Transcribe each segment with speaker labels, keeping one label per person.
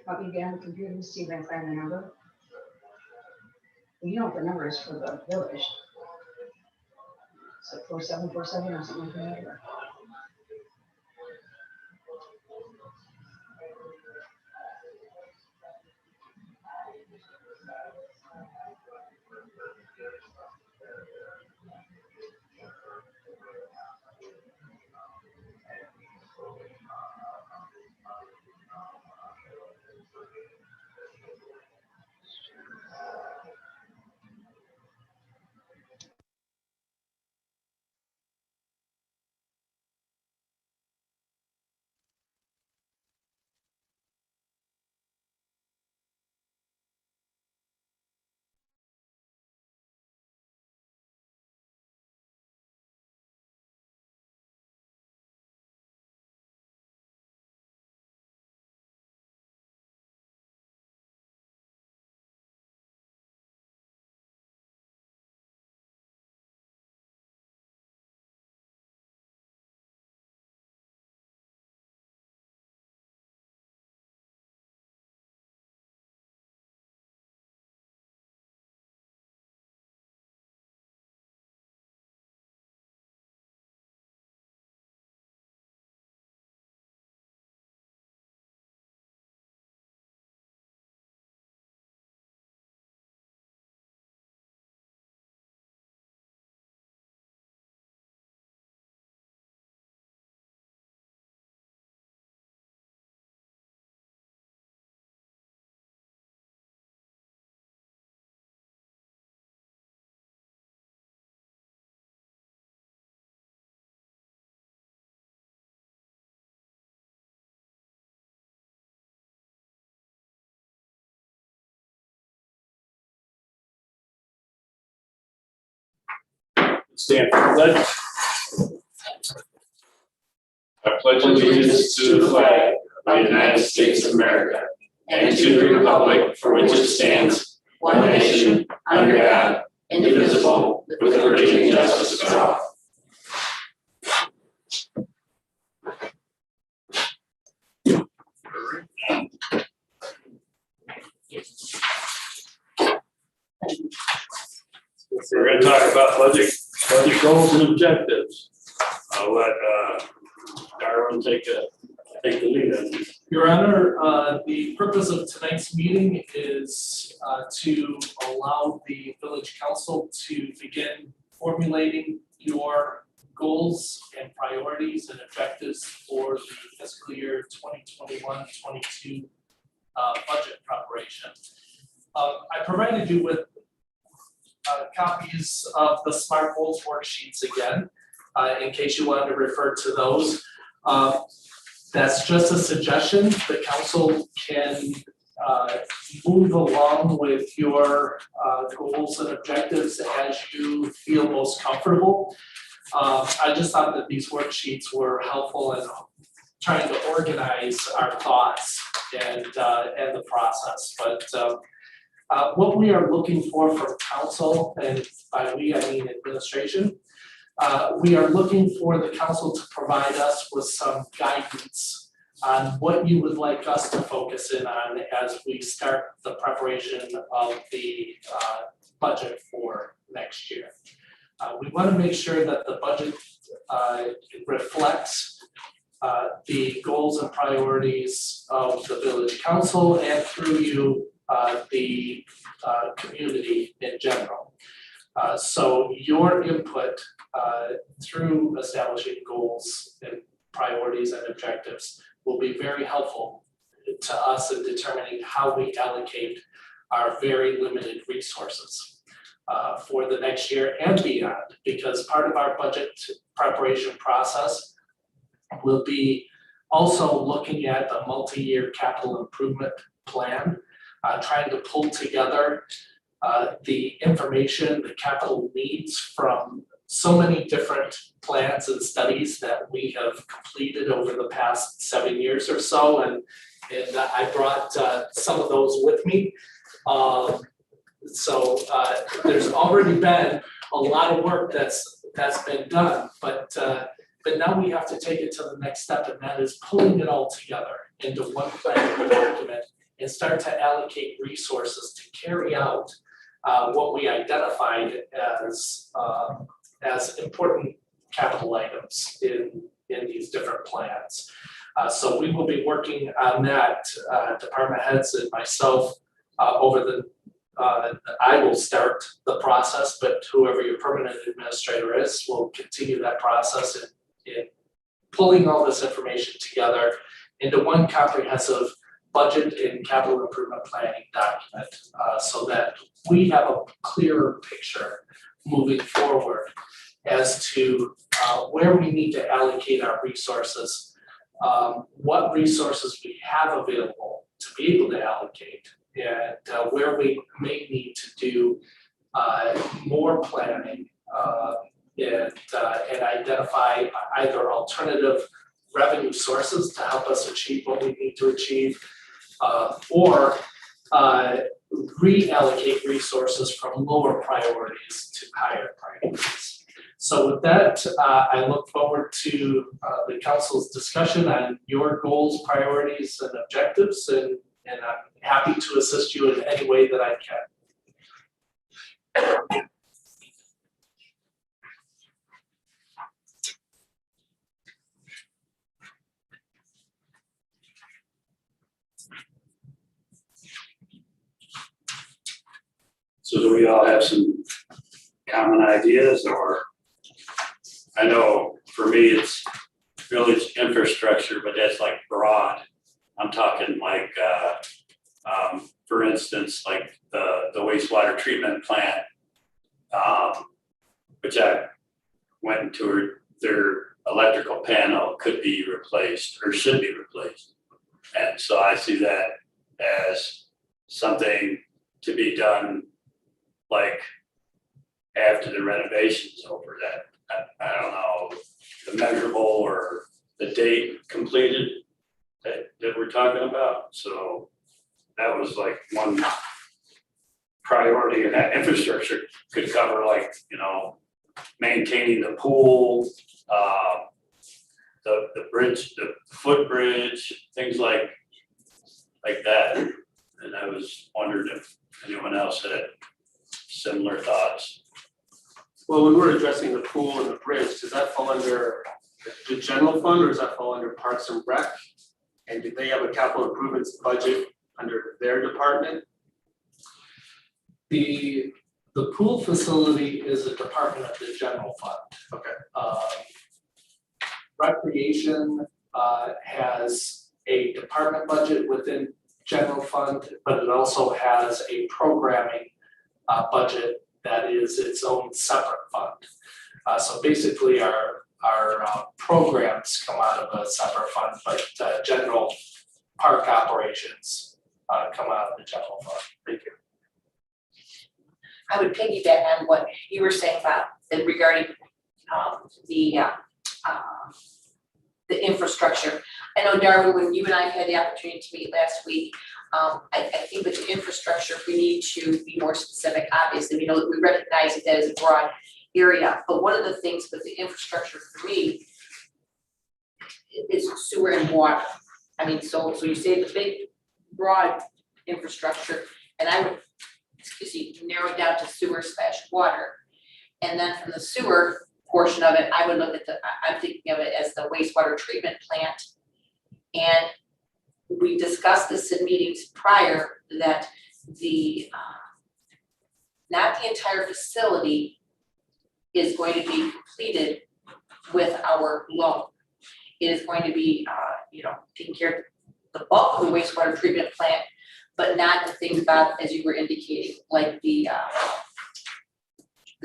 Speaker 1: Help me get on the computer and see if I can find the number. You know what the number is for the village. It's like 4747 or something like that. Or...
Speaker 2: Stand for the pledge. I pledge allegiance to the flag of the United States of America and to the republic for which it stands, one nation, under God, indivisible, with liberty and justice for all. We're going to talk about budget goals and objectives. I'll let Darwin take the lead on this.
Speaker 3: Your Honor, the purpose of tonight's meeting is to allow the village council to begin formulating your goals and priorities and objectives for the fiscal year 2021-22 budget preparation. I provided you with copies of the SMART goals worksheets again, in case you wanted to refer to those. That's just a suggestion. The council can move along with your goals and objectives as you feel most comfortable. I just thought that these worksheets were helpful in trying to organize our thoughts and the process. But what we are looking for from council, and by we I mean administration, we are looking for the council to provide us with some guidance on what you would like us to focus in on as we start the preparation of the budget for next year. We want to make sure that the budget reflects the goals and priorities of the village council and through you, the community in general. So your input through establishing goals and priorities and objectives will be very helpful to us in determining how we allocate our very limited resources for the next year and beyond, because part of our budget preparation process will be also looking at a multi-year capital improvement plan, trying to pull together the information, the capital needs from so many different plans and studies that we have completed over the past 7 years or so, and I brought some of those with me. So there's already been a lot of work that's been done, but now we have to take it to the next step, and that is pulling it all together into one planning document and start to allocate resources to carry out what we identified as important capital items in these different plans. So we will be working on that, department heads and myself, over the, I will start the process, but whoever your permanent administrator is will continue that process in pulling all this information together into one comprehensive budget and capital improvement planning document, so that we have a clearer picture moving forward as to where we need to allocate our resources, what resources we have available to be able to allocate, and where we may need to do more planning and identify either alternative revenue sources to help us achieve what we need to achieve, or reallocate resources from lower priorities to higher priorities. So with that, I look forward to the council's discussion on your goals, priorities, and objectives, and I'm happy to assist you in any way that I can.
Speaker 2: So do we all have some common ideas, or? I know for me it's village infrastructure, but that's like broad. I'm talking like, for instance, like the wastewater treatment plant, which I went to, their electrical panel could be replaced or should be replaced. And so I see that as something to be done like after the renovation's over. That I don't know the measurable or the date completed that we're talking about. So that was like one priority, and that infrastructure could cover, like, you know, maintaining the pool, the bridge, the footbridge, things like that. And I was wondering if anyone else had similar thoughts.
Speaker 4: Well, when we're addressing the pool and the bridge, does that fall under the general fund, or does that fall under Parks and Rec? And do they have a capital improvements budget under their department?
Speaker 3: The pool facility is a department of the general fund.
Speaker 4: Okay.
Speaker 3: Recreation has a department budget within general fund, but it also has a programming budget that is its own separate fund. So basically our programs come out of a separate fund, but general park operations come out of the general fund. Thank you.
Speaker 5: I would piggyback on what you were saying about regarding the infrastructure. I know, Darwin, when you and I had the opportunity to meet last week, I think with the infrastructure, we need to be more specific. Obviously, we know that we recognize it as a broad area, but one of the things with the infrastructure for me is sewer and water. I mean, so you say the big, broad infrastructure, and I would, narrow it down to sewer/water. And then from the sewer portion of it, I would look at I'm thinking of it as the wastewater treatment plant. And we discussed this in meetings prior, that not the entire facility is going to be completed with our loan. It is going to be, taking care of the bulk of the wastewater treatment plant, but not the things about, as you were indicating, like the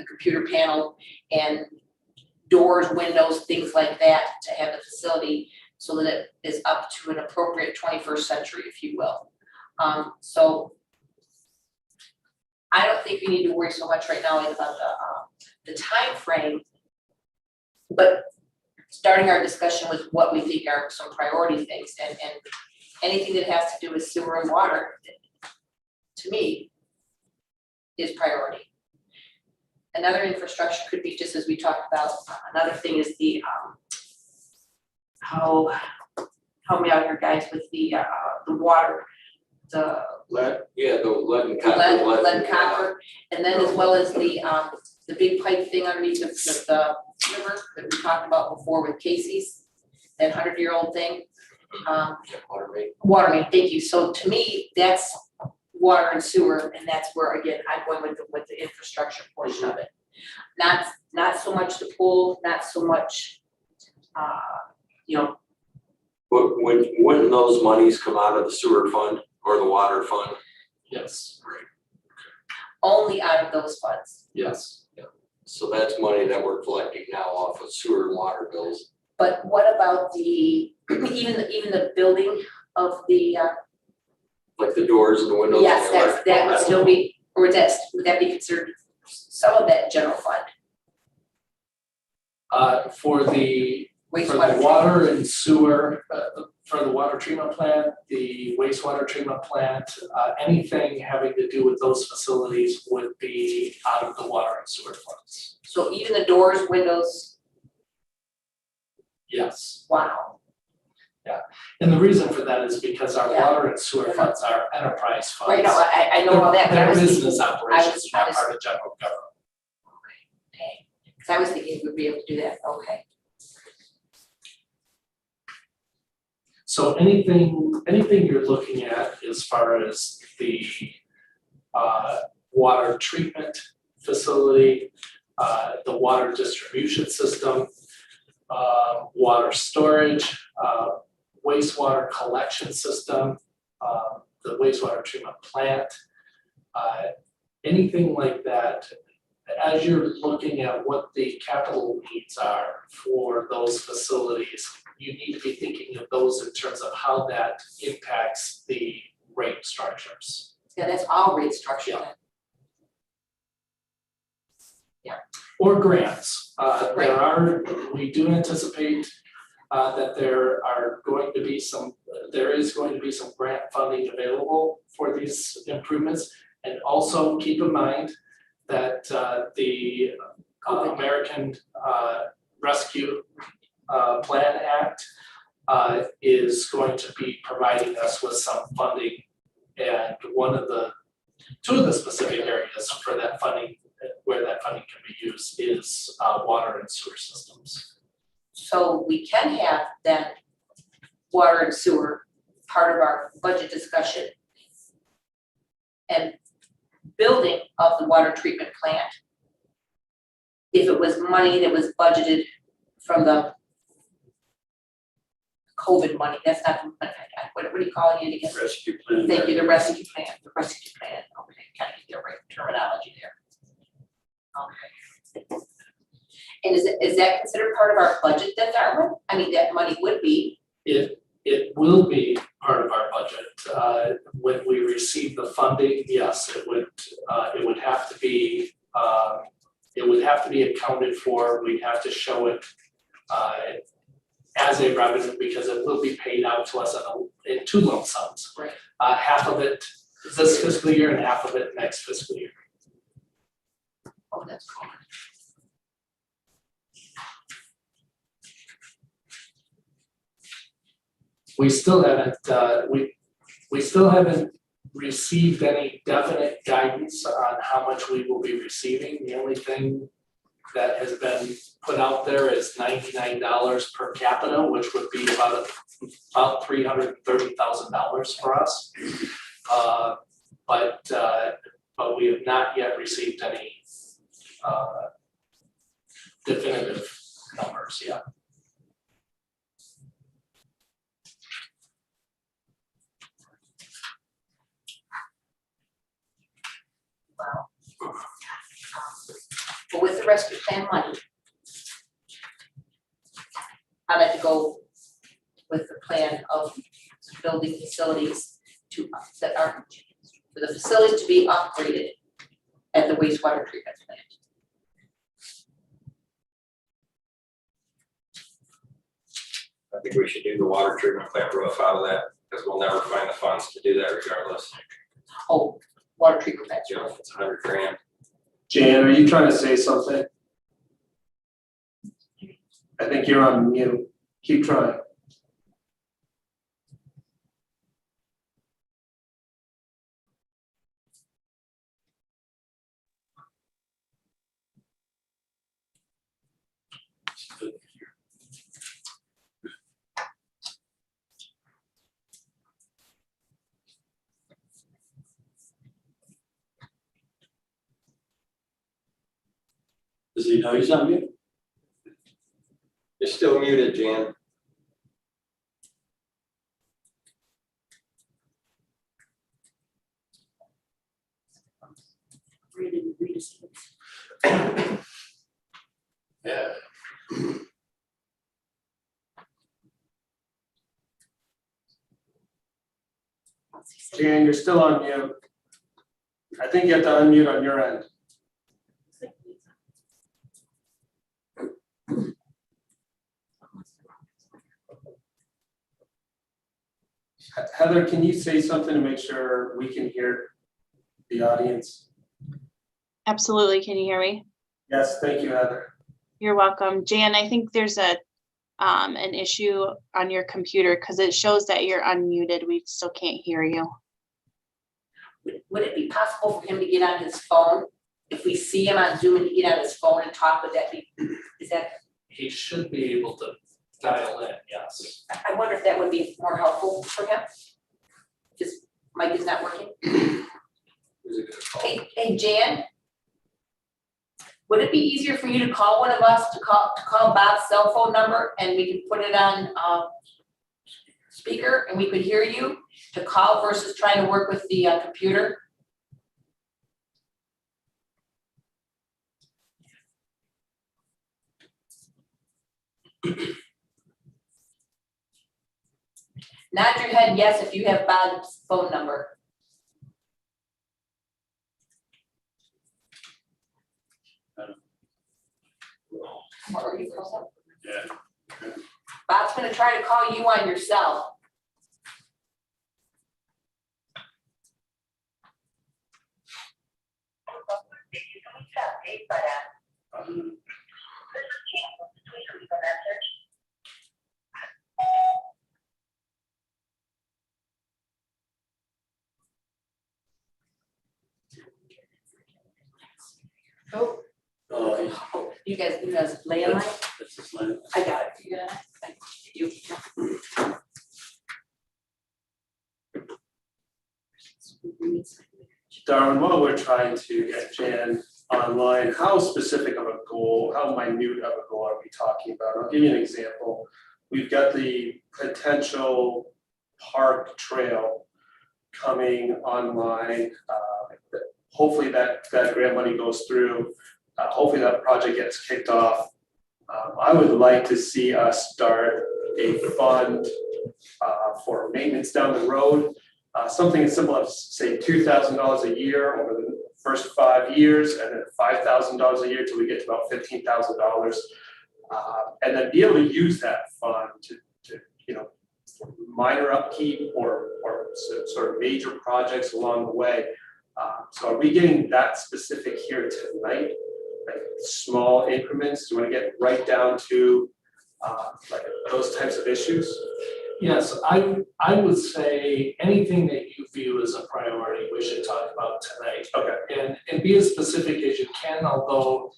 Speaker 5: computer panel and doors, windows, things like that, to have the facility so that it is up to an appropriate 21st century, if you will. So I don't think we need to worry so much right now about the time frame, but starting our discussion with what we think are some priority things, and anything that has to do with sewer and water, to me, is priority. Another infrastructure could be, just as we talked about, another thing is the help me out here, guys, with the water.
Speaker 2: Yeah, the lead and copper.
Speaker 5: lead and copper, and then as well as the big pipe thing underneath the river that we talked about before with Casey's, that 100-year-old thing. Water main, thank you. So to me, that's water and sewer, and that's where, again, I'm going with the infrastructure portion of it. Not so much the pool, not so much, you know,
Speaker 6: But wouldn't those monies come out of the sewer fund or the water fund?
Speaker 3: Yes,
Speaker 5: only out of those funds.
Speaker 3: yes.
Speaker 6: So that's money that we're collecting now off of sewer and water bills.
Speaker 5: But what about even the building of the,
Speaker 6: Like the doors and the windows. and
Speaker 5: yes,
Speaker 6: the electrical,
Speaker 5: that would still be, or would that be considered some of that general fund?
Speaker 3: For the
Speaker 5: Wastewater.
Speaker 3: water and sewer, for the water treatment plant, the wastewater treatment plant, anything having to do with those facilities would be out of the water and sewer funds.
Speaker 5: So even the doors, windows,
Speaker 3: Yes,
Speaker 5: wow.
Speaker 3: and the reason for that is because our
Speaker 5: Yeah.
Speaker 3: water and sewer funds are enterprise funds.
Speaker 5: Right, no, I know all that, but I
Speaker 3: They're
Speaker 5: was
Speaker 3: business
Speaker 5: thinking,
Speaker 3: operations,
Speaker 5: I
Speaker 3: not
Speaker 5: was-
Speaker 3: part of general government.
Speaker 5: okay, because I was thinking we'd be able to do that, okay.
Speaker 3: So anything you're looking at as far as the water treatment facility, the water distribution system, water storage, wastewater collection system, the wastewater treatment plant, anything like that, as you're looking at what the capital needs are for those facilities, you need to be thinking of those in terms of how that impacts the rate structures.
Speaker 5: Yeah, that's all rate structure then.
Speaker 3: Or grants.
Speaker 5: Right.
Speaker 3: We do anticipate that there is going to be some grant funding available for these improvements. And also keep in mind that the American Rescue Plan Act is going to be providing us with some funding. And two of the specific areas for that funding, where that funding can be used is water and sewer systems.
Speaker 5: So we can have then water and sewer part of our budget discussion. And building of the water treatment plant, if it was money that was budgeted from the COVID money, that's not, what are you calling it again?
Speaker 6: Rescue plan.
Speaker 5: Thank you, the rescue plan, okay, kind of get the right terminology there. Okay. And is that considered part of our budget then, Darwin? I mean, that money would be.
Speaker 3: It will be part of our budget. When we receive the funding, yes, it would have to be accounted for. We'd have to show it as a revenue because it will be paid out to us in two lump sums.
Speaker 5: Right.
Speaker 3: Half of it this fiscal year and half of it next fiscal year.
Speaker 5: Oh, that's cool.
Speaker 3: We still haven't received any definite guidance on how much we will be receiving. The only thing that has been put out there is $99 per capita, which would be about $330,000 for us. But we have not yet received any definitive numbers yet.
Speaker 5: Wow. But with the rescue plan money, I'd like to go with the plan of building facilities that are, for the facilities to be upgraded at the wastewater treatment plant.
Speaker 7: I think we should do the water treatment plant roof out of that, because we'll never find the funds to do that regardless.
Speaker 5: Oh, water treatment plant.
Speaker 7: You know, it's $100,000.
Speaker 4: Jan, are you trying to say something? I think you're on mute. Keep trying.
Speaker 2: Does he know he's on mute?
Speaker 7: You're still muted, Jan.
Speaker 2: Yeah.
Speaker 4: Jan, you're still on mute. I think you have to unmute on your end. Heather, can you say something to make sure we can hear the audience?
Speaker 8: Absolutely. Can you hear me?
Speaker 4: Yes, thank you, Heather.
Speaker 8: You're welcome. Jan, I think there's an issue on your computer because it shows that you're unmuted. We still can't hear you.
Speaker 5: Would it be possible for him to get on his phone? If we see him on Zoom and he get on his phone and talk, would that be, is that,
Speaker 3: He should be able to dial in, yes.
Speaker 5: I wonder if that would be more helpful for him? Just, mic is not working.
Speaker 6: Who's it gonna call?
Speaker 5: Hey, Jan? Would it be easier for you to call one of us, to call Bob's cell phone number and we can put it on, speaker and we could hear you to call versus trying to work with the, computer? Nod your head yes if you have Bob's phone number. Or you close up?
Speaker 2: Yeah.
Speaker 5: Bob's gonna try to call you on your cell. Oh,
Speaker 2: Oh,
Speaker 5: you guys landline?
Speaker 2: that's his line.
Speaker 5: I got it. You got it? Thank you.
Speaker 4: Darwin, while we're trying to get Jan online, how specific of a goal, how minute of a goal are we talking about? I'll give you an example. We've got the potential park trail coming online. Hopefully that grant money goes through. Hopefully that project gets kicked off. I would like to see us start a fund for maintenance down the road. Something as simple as, say, $2,000 a year over the first 5 years, and then $5,000 a year till we get to about $15,000. And then be able to use that fund to minor upkeep or sort of major projects along the way. So are we getting that specific here tonight? Like small increments? Do you want to get right down to like those types of issues?
Speaker 3: Yes, I would say anything that you view as a priority, we should talk about tonight.
Speaker 4: Okay.
Speaker 3: And be as specific as you can, although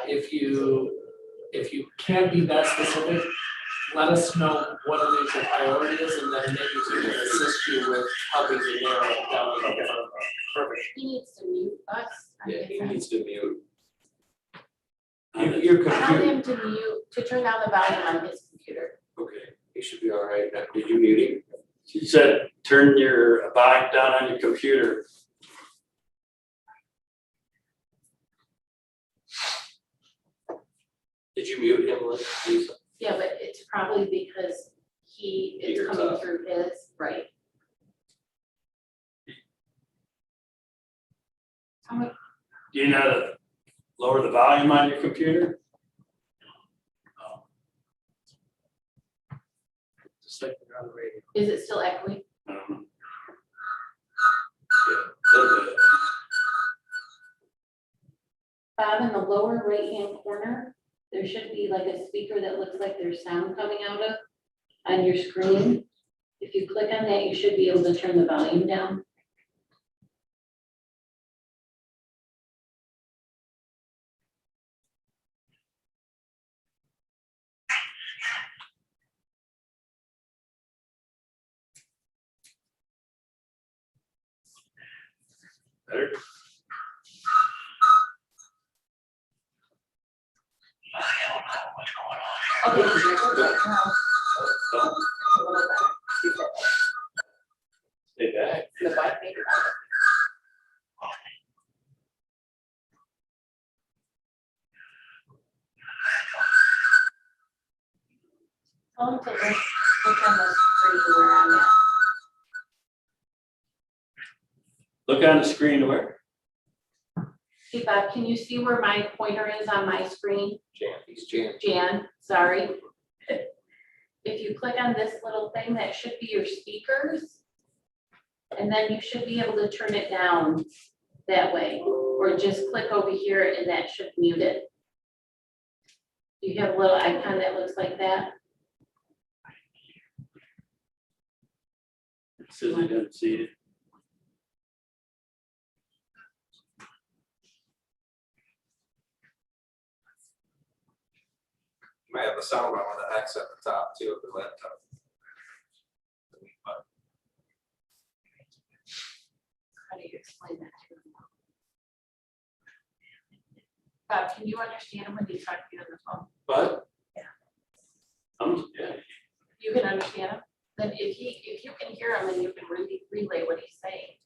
Speaker 3: if you can't be that specific, let us know what it is your priority is, and then maybe we can assist you with helping you narrow it down.
Speaker 4: Okay. Perfect.
Speaker 9: He needs to mute us.
Speaker 6: Yeah, he needs to mute.
Speaker 2: On the-
Speaker 6: Your
Speaker 9: Tell
Speaker 6: computer,
Speaker 9: him to mute, to turn down the volume on his computer.
Speaker 6: okay, he should be all right now. Did you mute him?
Speaker 2: She said, turn your volume down on your computer.
Speaker 6: Did you mute him, Lisa?
Speaker 9: Yeah, but it's probably because it's
Speaker 6: You're
Speaker 9: coming
Speaker 6: tough.
Speaker 9: through his, right?
Speaker 2: Do you know how to lower the volume on your computer? Oh.
Speaker 4: Just like you're on the radio.
Speaker 9: Is it still echoing?
Speaker 2: I don't know. Yeah, a little bit.
Speaker 9: Bob, in the lower right-hand corner, there should be like a speaker that looks like there's sound coming out of on your screen. If you click on that, you should be able to turn the volume down.
Speaker 2: Better?
Speaker 5: Okay, you're good right now. A little better.
Speaker 2: Stay back.
Speaker 5: The white maybe.
Speaker 9: Tell them to look on the screen where I'm at.
Speaker 2: Look on the screen where?
Speaker 9: Hey Bob, can you see where my pointer is on my screen?
Speaker 7: Jan.
Speaker 9: Jan, sorry. If you click on this little thing, that should be your speakers. And then you should be able to turn it down that way, or just click over here and that should mute it. You have a little icon that looks like that.
Speaker 2: It says I don't see it.
Speaker 7: Might have a sound bar with an X at the top too of the laptop.
Speaker 9: How do you explain that to them? Bob, can you understand him when he's talking to you on the phone?
Speaker 2: But.
Speaker 9: Yeah.
Speaker 2: Yeah.
Speaker 9: You can understand him? Then if you can hear him and you can relay what he's saying.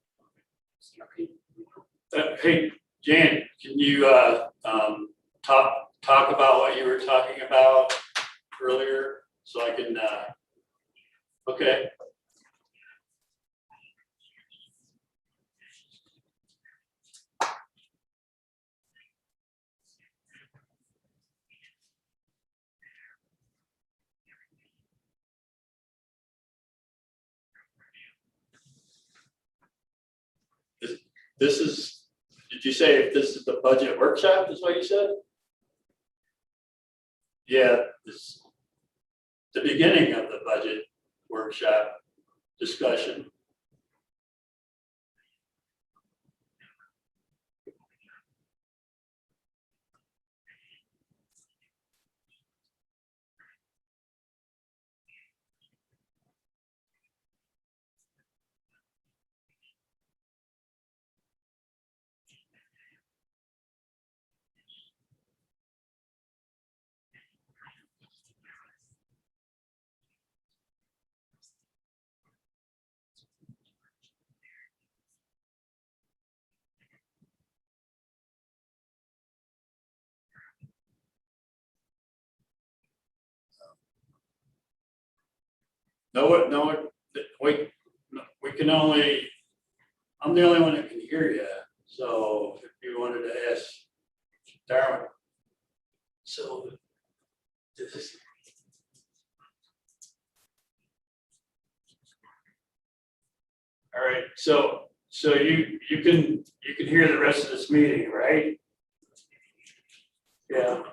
Speaker 2: Hey, Jan, can you talk about what you were talking about earlier so I can okay. This is, did you say if this is the budget workshop, is what you said? Yeah, this, the beginning of the budget workshop discussion. No, we can only, I'm the only one that can hear you. So if you wanted to ask Darwin. So this is. All right, so you can hear the rest of this meeting, right? Yeah.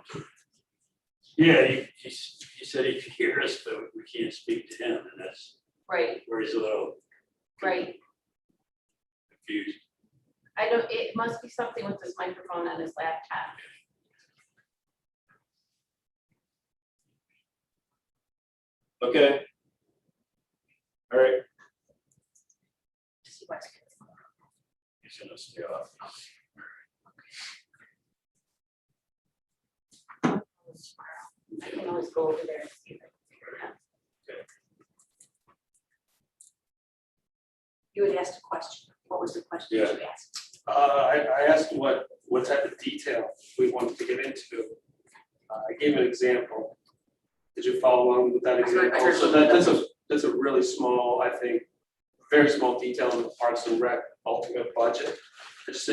Speaker 2: Yeah, he said he could hear us, but we can't speak to him, and that's
Speaker 9: Right,
Speaker 2: where he's a little
Speaker 9: right.
Speaker 2: confused.
Speaker 9: I don't, it must be something with this microphone on his laptop.
Speaker 2: Okay. All right. He's gonna stay off.
Speaker 9: I can always go over there and see if I can figure it out.
Speaker 5: You had asked a question. What was the question that you asked?
Speaker 4: I asked what type of detail we wanted to get into. I gave an example. Did you follow along with that
Speaker 5: I heard
Speaker 4: example? So that's a really small, I think, very small detail in the Parks and Rec ultimate budget. I just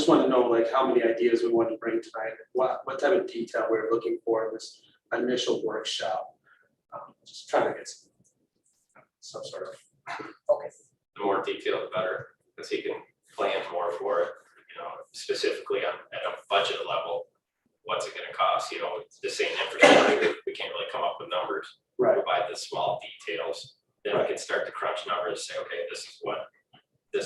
Speaker 4: want to know like how many ideas we want to bring tonight, what type of detail we're looking for in this initial workshop. Just trying to get some sort of.
Speaker 5: Okay.
Speaker 7: The more detailed, the better, because he can plan more for it, specifically at a budget level. What's it gonna cost, it's the same infrastructure, we can't really come up with numbers.
Speaker 4: Right.
Speaker 7: Provide the small details, then we can start to crunch numbers, say, okay, this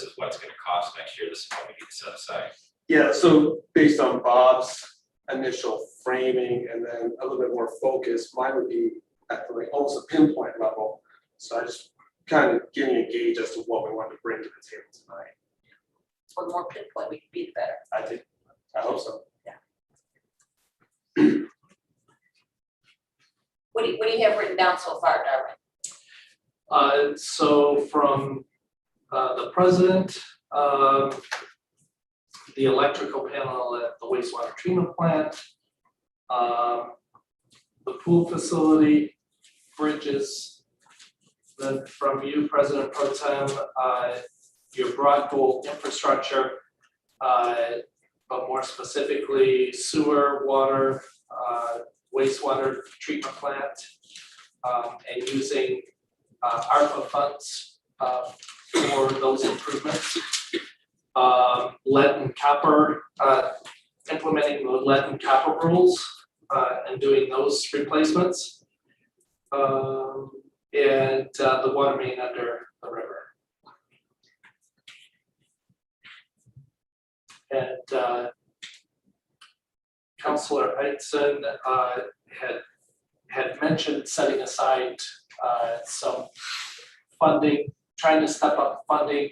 Speaker 7: is what's gonna cost next year, this is what we need to set aside.
Speaker 4: Yeah, so based on Bob's initial framing and then a little bit more focus, mine would be at the almost a pinpoint level. So I just kind of giving a gauge as to what we want to bring to the table tonight.
Speaker 5: So the more pinpoint we can be, the better.
Speaker 4: I hope so.
Speaker 5: What do you have written down so far, Darwin?
Speaker 3: So from the president, the electrical panel at the wastewater treatment plant, the pool facility, bridges. Then from you, President Pro Tem, your broad goal infrastructure, but more specifically sewer, water, wastewater treatment plant, and using ARPA funds for those improvements. Lead and copper, implementing the lead and copper rules and doing those replacements. And the water main under the river. And Councilor Heitzen had mentioned setting aside some funding, trying to step up funding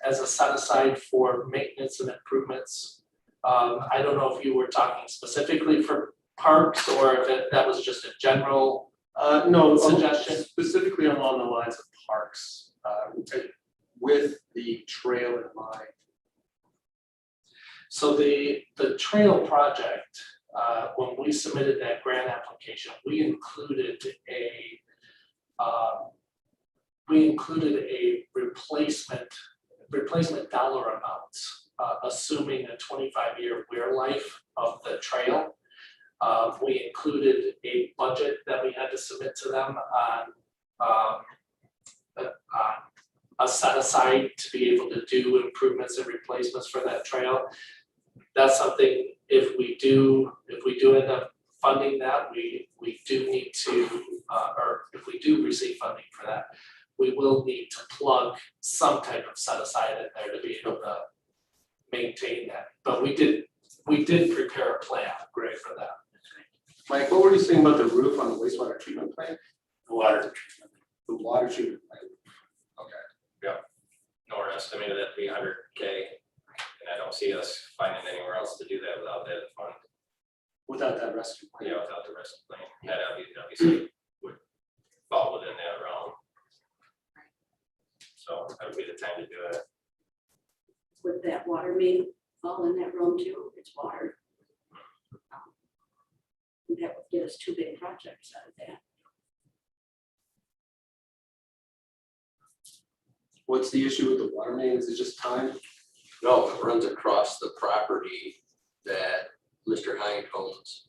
Speaker 3: as a set aside for maintenance and improvements. I don't know if you were talking specifically for parks or if that was just a general
Speaker 4: No,
Speaker 3: suggestion.
Speaker 4: specifically along the lines of parks, with the trail in mind.
Speaker 3: So the trail project, when we submitted that grant application, we included a replacement dollar amounts, assuming a 25-year wear life of the trail. We included a budget that we had to submit to them on a set aside to be able to do improvements and replacements for that trail. That's something, if we do end up funding that, we do need to, or if we do receive funding for that, we will need to plug some type of set aside in there to be able to maintain that. But we did prepare a plan, Greg, for that.
Speaker 4: Mike, what were you saying about the roof on the wastewater treatment plant?
Speaker 7: Water treatment.
Speaker 4: The water treatment plant.
Speaker 7: Nor estimated that to be 100K, and I don't see us finding anywhere else to do that without that fund.
Speaker 4: Without that rescue plan.
Speaker 7: Yeah, without the rest of the plan, that obviously would fall within that realm. So that would be the time to do it.
Speaker 10: Would that water main fall in that realm too? It's water. That would get us two big projects out of that.
Speaker 4: What's the issue with the water main? Is it just time?
Speaker 6: No, it runs across the property that Mr. Hine owns.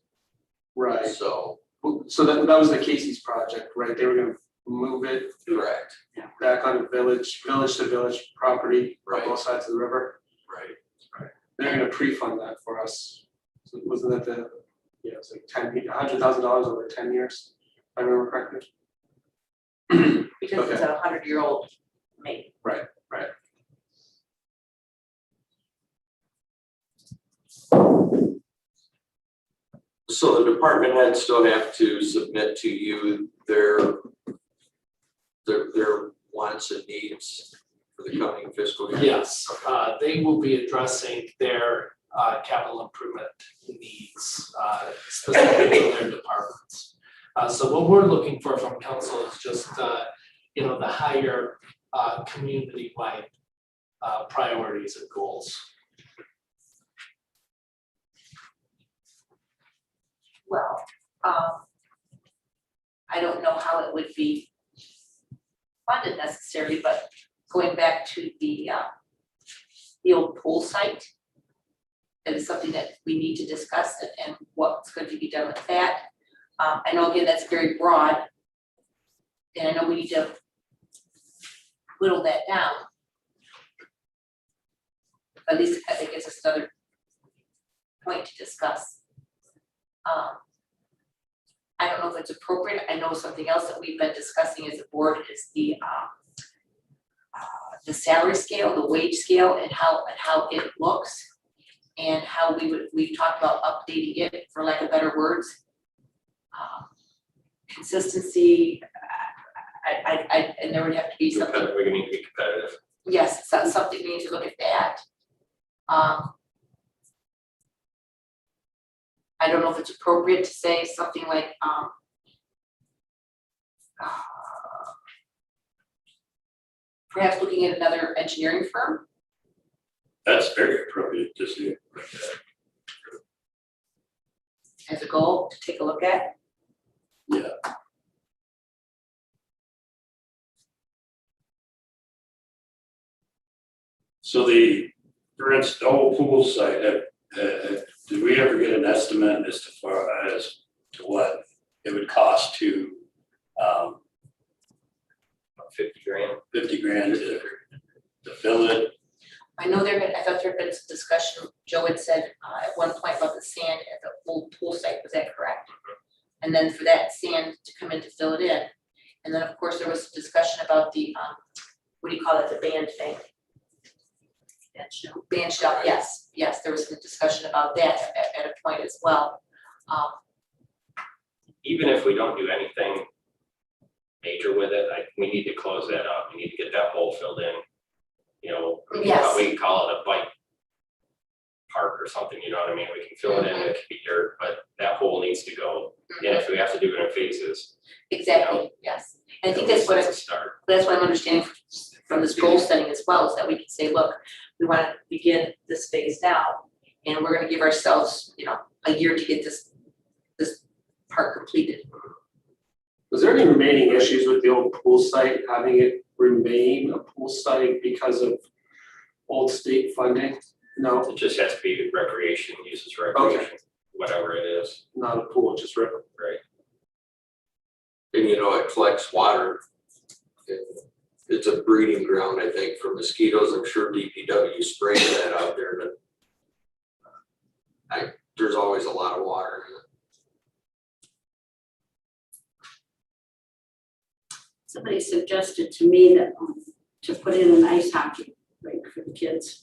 Speaker 4: Right.
Speaker 6: So,
Speaker 4: So that was the Casey's project, right? They were gonna move it
Speaker 6: correct,
Speaker 4: back on the village to village property on
Speaker 6: Right.
Speaker 4: both sides of the river.
Speaker 6: right.
Speaker 4: They're gonna pre-fund that for us. So wasn't that the, yeah, it's like $100,000 over 10 years, if I remember correctly.
Speaker 5: Because it's a 100-year-old main.
Speaker 4: Right.
Speaker 6: So the department heads still have to submit to you their wants and needs for the coming fiscal year?
Speaker 3: Yes, they will be addressing their capital improvement needs specifically in their departments. So what we're looking for from council is just the higher community-wide priorities and goals.
Speaker 5: Well, I don't know how it would be funded necessarily, but going back to the old pool site, that is something that we need to discuss and what's going to be done with that. I know again, that's very broad. And I know we need to whittle that down. At least I think it's just another point to discuss. I don't know if it's appropriate. I know something else that we've been discussing as a board is the salary scale, the wage scale, and how it looks, and how we've talked about updating it, for lack of better words. Consistency. And there would have to be something.
Speaker 7: We need to be competitive.
Speaker 5: Yes, so something we need to look at that. I don't know if it's appropriate to say something like, Perhaps looking at another engineering firm.
Speaker 2: That's very appropriate to see.
Speaker 5: As a goal to take a look at.
Speaker 2: Yeah. So for instance, the whole pool site, did we ever get an estimate as to what it would cost to,
Speaker 7: About 50 grand.
Speaker 2: 50 grand to fill it?
Speaker 5: I know I thought there had been some discussion, Joe had said at one point about the sand at the old pool site, was that correct? And then for that sand to come in to fill it in. And then, of course, there was some discussion about the, what do you call it, the band thing? Band shell, yes, there was some discussion about that at a point as well.
Speaker 7: Even if we don't do anything major with it, we need to close that up. We need to get that hole filled in. You know,
Speaker 5: Yes.
Speaker 7: we can call it a bike park or something, you know what I mean? We can fill it in, it could be dirt, but that hole needs to go. And if we have to do it in phases.
Speaker 5: Exactly, yes. And I think that's what I'm understanding from this goal setting as well, is that we can say, look, we want to begin this phase now, and we're gonna give ourselves, a year to get this part completed.
Speaker 4: Was there any remaining issues with the old pool site, having it remain a pool site because of old state funding? No,
Speaker 7: It just has to be recreation, uses recreation, whatever it is,
Speaker 4: not a pool, just river.
Speaker 7: right?
Speaker 6: And it collects water. It's a breeding ground, I think, for mosquitoes. I'm sure DPW spraying that out there, but there's always a lot of water in it.
Speaker 10: Somebody suggested to me that to put in an ice hockey rink for the kids.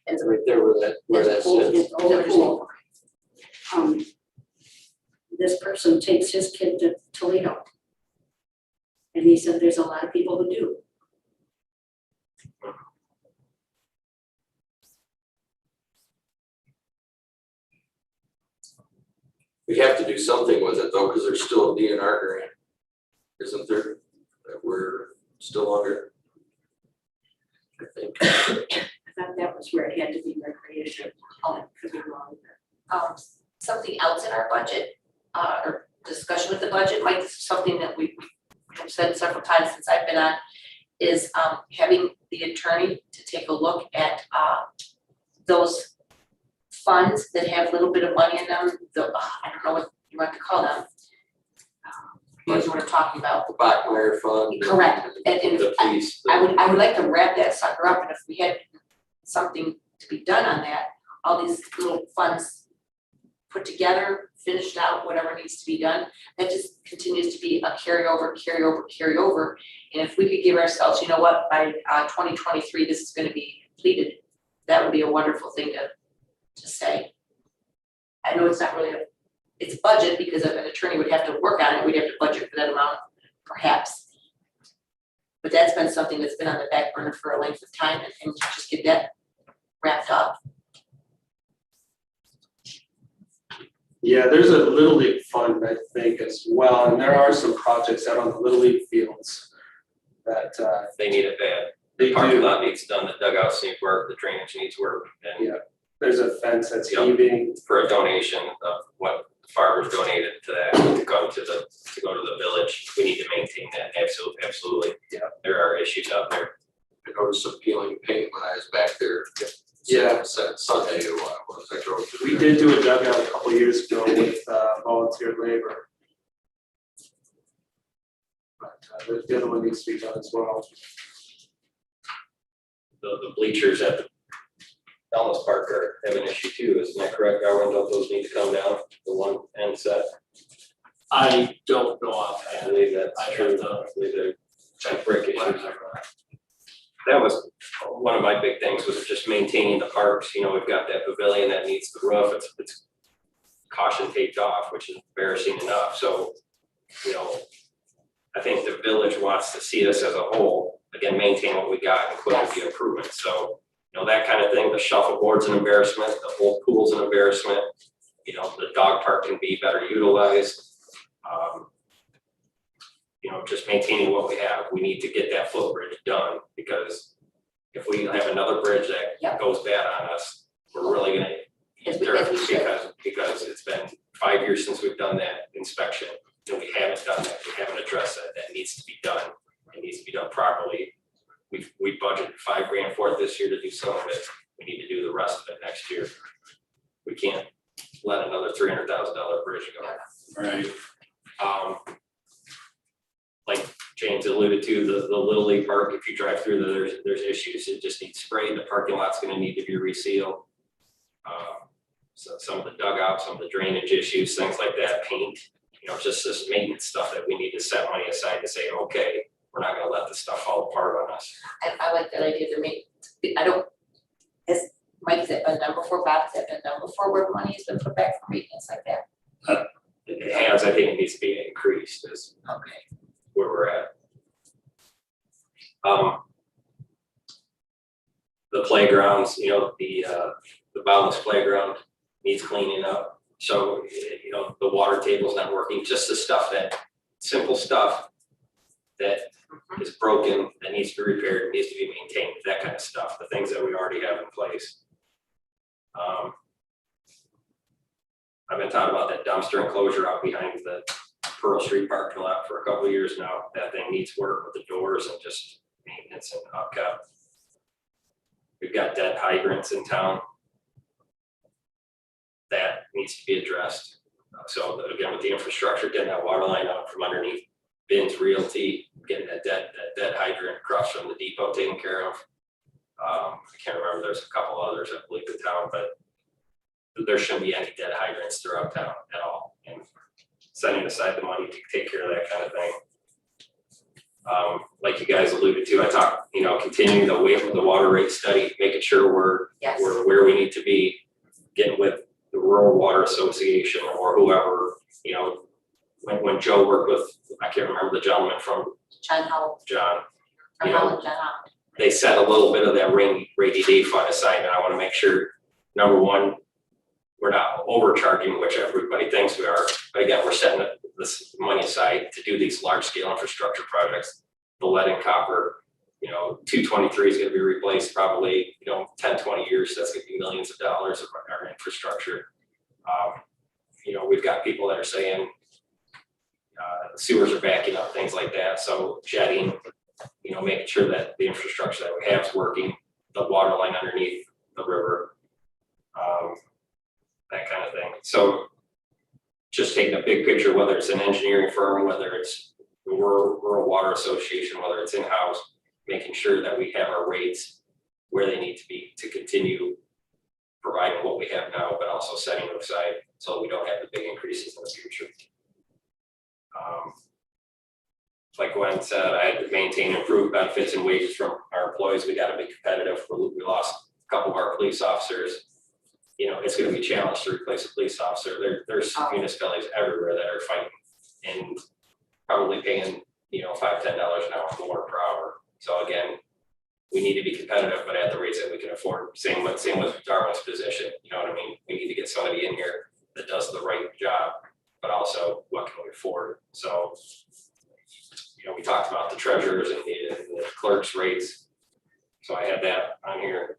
Speaker 5: And
Speaker 6: Right there where that sits.
Speaker 10: It's old pool. This person takes his kid to Toledo. And he said there's a lot of people who do.
Speaker 6: We have to do something with it though, because there's still a DNR grant, isn't there? That we're still under. I think.
Speaker 10: I thought that was where it had to be recreation. Oh, could be wrong.
Speaker 5: something else in our budget, or discussion with the budget, Mike, this is something that we have said several times since I've been on, is having the attorney to take a look at those funds that have a little bit of money in them, I don't know what you want to call them. Here's what I'm talking about.
Speaker 6: The Bachmeyer Fund.
Speaker 5: Correct, and
Speaker 6: The police.
Speaker 5: I would like to wrap that sucker up, and if we had something to be done on that, all these little funds put together, finished out, whatever needs to be done, that just continues to be a carryover. And if we could give ourselves, you know what, by 2023, this is gonna be completed, that would be a wonderful thing to say. I know it's not really it's budget, because an attorney would have to work on it, we'd have to budget for that amount, perhaps. But that's been something that's been on the back burner for a length of time, and just get that wrapped up.
Speaker 4: Yeah, there's a Little League fund, I think, as well, and there are some projects out on the Little League fields that
Speaker 7: They need it bad.
Speaker 4: they
Speaker 7: The parking
Speaker 4: do.
Speaker 7: lot needs done, the dugouts need work, the drainage needs work, and
Speaker 4: Yeah. There's a fence that's
Speaker 7: Yep.
Speaker 4: heaving.
Speaker 7: for a donation of what the farmers donated to that, to go to the village, we need to maintain that, absolutely.
Speaker 4: Yeah.
Speaker 7: There are issues out there.
Speaker 6: I noticed some peeling paint when I was back there.
Speaker 4: Yeah.
Speaker 6: Sunday or what, was I drove through
Speaker 4: We
Speaker 6: there.
Speaker 4: did do a dugout a couple years ago with volunteer labor. But the other one needs to be done as well.
Speaker 7: The bleachers at the Ellis Park have an issue too, isn't that correct, Darwin? Don't those need to come down, the one end set?
Speaker 3: I don't know
Speaker 7: I
Speaker 3: offhand.
Speaker 7: believe that's
Speaker 3: I
Speaker 7: true.
Speaker 3: have to
Speaker 7: I believe they're check brick issues. That was one of my big things, was just maintaining the parks, we've got that pavilion that needs the roof, it's caution taped off, which is embarrassing enough, so, I think the village wants to see this as a whole, again, maintain what we got, including the improvements, so, that kind of thing, the shuffleboard's an embarrassment, the whole pool's an embarrassment, the dog park can be better utilized, You know, just maintaining what we have, we need to get that footbridge done, because if we have another bridge that
Speaker 5: Yep.
Speaker 7: goes bad on us, we're really gonna
Speaker 5: As
Speaker 7: eat
Speaker 5: we
Speaker 7: dirt,
Speaker 5: should.
Speaker 7: because it's been 5 years since we've done that inspection, and we haven't done that, we haven't addressed that, that needs to be done. It needs to be done properly. We budgeted $5,000 for it this year to do some of it, we need to do the rest of it next year. We can't let another $300,000 bridge go.
Speaker 2: Right.
Speaker 7: Like James alluded to, the Little League Park, if you drive through there, there's issues, it just needs sprayed, the parking lot's gonna need to be resealed. So some of the dugouts, some of the drainage issues, things like that, paint, you know, just this maintenance stuff that we need to set money aside to say, okay, we're not gonna let this stuff fall apart on us.
Speaker 5: I like that idea to make, I don't, has, Mike, has that been done before, Bob, has that been done before, where money has been put back for maintenance like that?
Speaker 7: It has, I think it needs to be increased, is
Speaker 5: Okay.
Speaker 7: where we're at. The playgrounds, you know, the boundless playground needs cleaning up. So, you know, the water table's not working, just the stuff that, simple stuff that is broken, that needs to be repaired, needs to be maintained, that kind of stuff, the things that we already have in place. I've been talking about that dumpster enclosure out behind the Pearl Street parking lot for a couple of years now. That thing needs work with the doors and just maintenance and upkeep. We've got dead hydrants in town. That needs to be addressed. So again, with the infrastructure, getting that water line out from underneath Ben's Realty, getting that dead hydrant across from the depot taken care of. I can't remember, there's a couple others, I believe, in town, but there shouldn't be any dead hydrants throughout town at all. And setting aside the money to take care of that kind of thing. Like you guys alluded to, I talked, you know, continuing the water rate study, making sure we're where we need to be, getting with the Rural Water Association or whoever, you know, when Joe worked with, I can't remember the gentleman from
Speaker 5: John Howell,
Speaker 7: John,
Speaker 5: from
Speaker 7: you know,
Speaker 5: Howell, John Howell.
Speaker 7: they set a little bit of that rainy day fund aside, and I want to make sure, number one, we're not overcharging, which everybody thinks we are, but again, we're setting this money aside to do these large scale infrastructure projects. The lead and copper, you know, 223 is going to be replaced probably, you know, 10, 20 years, that's going to be millions of dollars of our infrastructure. You know, we've got people that are saying sewers are backing up, things like that, so jetting, you know, making sure that the infrastructure that we have is working, the water line underneath the river, that kind of thing. So just taking a big picture, whether it's an engineering firm, whether it's the Rural Water Association, whether it's in-house, making sure that we have our rates where they need to be to continue providing what we have now, but also setting them aside so we don't have the big increases in the future. Like Gwen said, I had to maintain improved benefits and wages from our employees. We got to be competitive. We lost a couple of our police officers. You know, it's going to be a challenge to replace a police officer. There's municipalities everywhere that are fighting and probably paying, you know, $5, $10 an hour more per hour. So again, we need to be competitive, but at the rates that we can afford. Same with Darwin's position. You know what I mean? We need to get somebody in here that does the right job, but also what can we afford? So, you know, we talked about the treasurers and the clerks' rates. So I had that on here.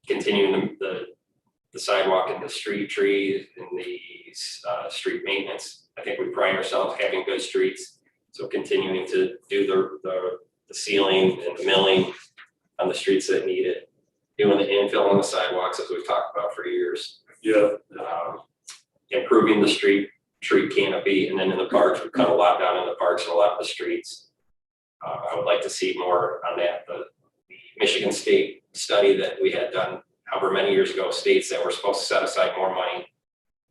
Speaker 7: Continuing the sidewalk and the street trees and the street maintenance. I think we pride ourselves having good streets. So continuing to do the sealing and the milling on the streets that need it. Doing the infill on the sidewalks, as we've talked about for years.
Speaker 2: Yeah.
Speaker 7: Improving the street canopy, and then in the parks, we've cut a lot down in the parks and a lot of the streets. I would like to see more on that. The Michigan State study that we had done however many years ago states that we're supposed to set aside more money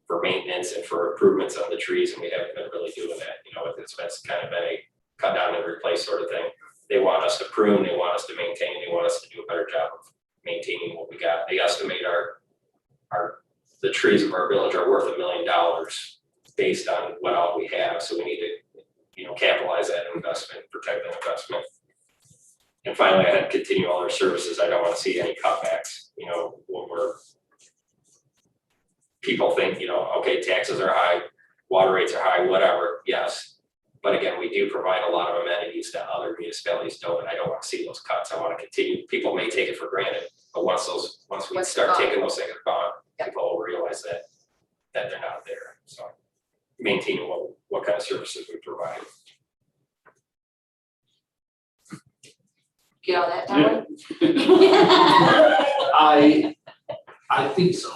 Speaker 7: for maintenance and for improvements on the trees, and we haven't been really doing that. You know, it's kind of been a cut down and replace sort of thing. They want us to prune, they want us to maintain, they want us to do a better job of maintaining what we got. They estimate the trees of our village are worth $1 million based on what all we have. So we need to, you know, capitalize that investment, protect that investment. And finally, I had to continue all our services. I don't want to see any cutbacks. You know, when people think, you know, okay, taxes are high, water rates are high, whatever, yes. But again, we do provide a lot of amenities that other municipalities don't, and I don't want to see those cuts. I want to continue. People may take it for granted, but once we
Speaker 5: Once
Speaker 7: start
Speaker 5: they're gone.
Speaker 7: taking those things gone,
Speaker 5: Yeah.
Speaker 7: people will realize that they're not there. So maintaining what kind of services we provide.
Speaker 5: Get all that down?
Speaker 3: I think so.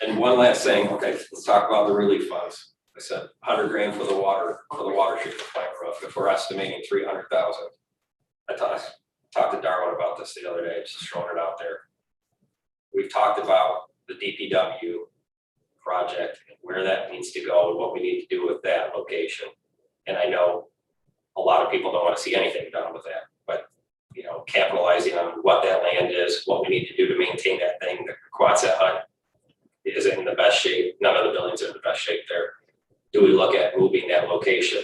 Speaker 7: And one last thing, okay, let's talk about the relief funds. I said 100 grand for the water treatment plant roof. If we're estimating 300,000, I talked to Darwin about this the other day, just throwing it out there. We've talked about the DPW project and where that needs to go and what we need to do with that location. And I know a lot of people don't want to see anything done with that, but you know, capitalizing on what that land is, what we need to do to maintain that thing. The Quonset hut is in the best shape. None of the buildings are in the best shape there. Do we look at moving that location?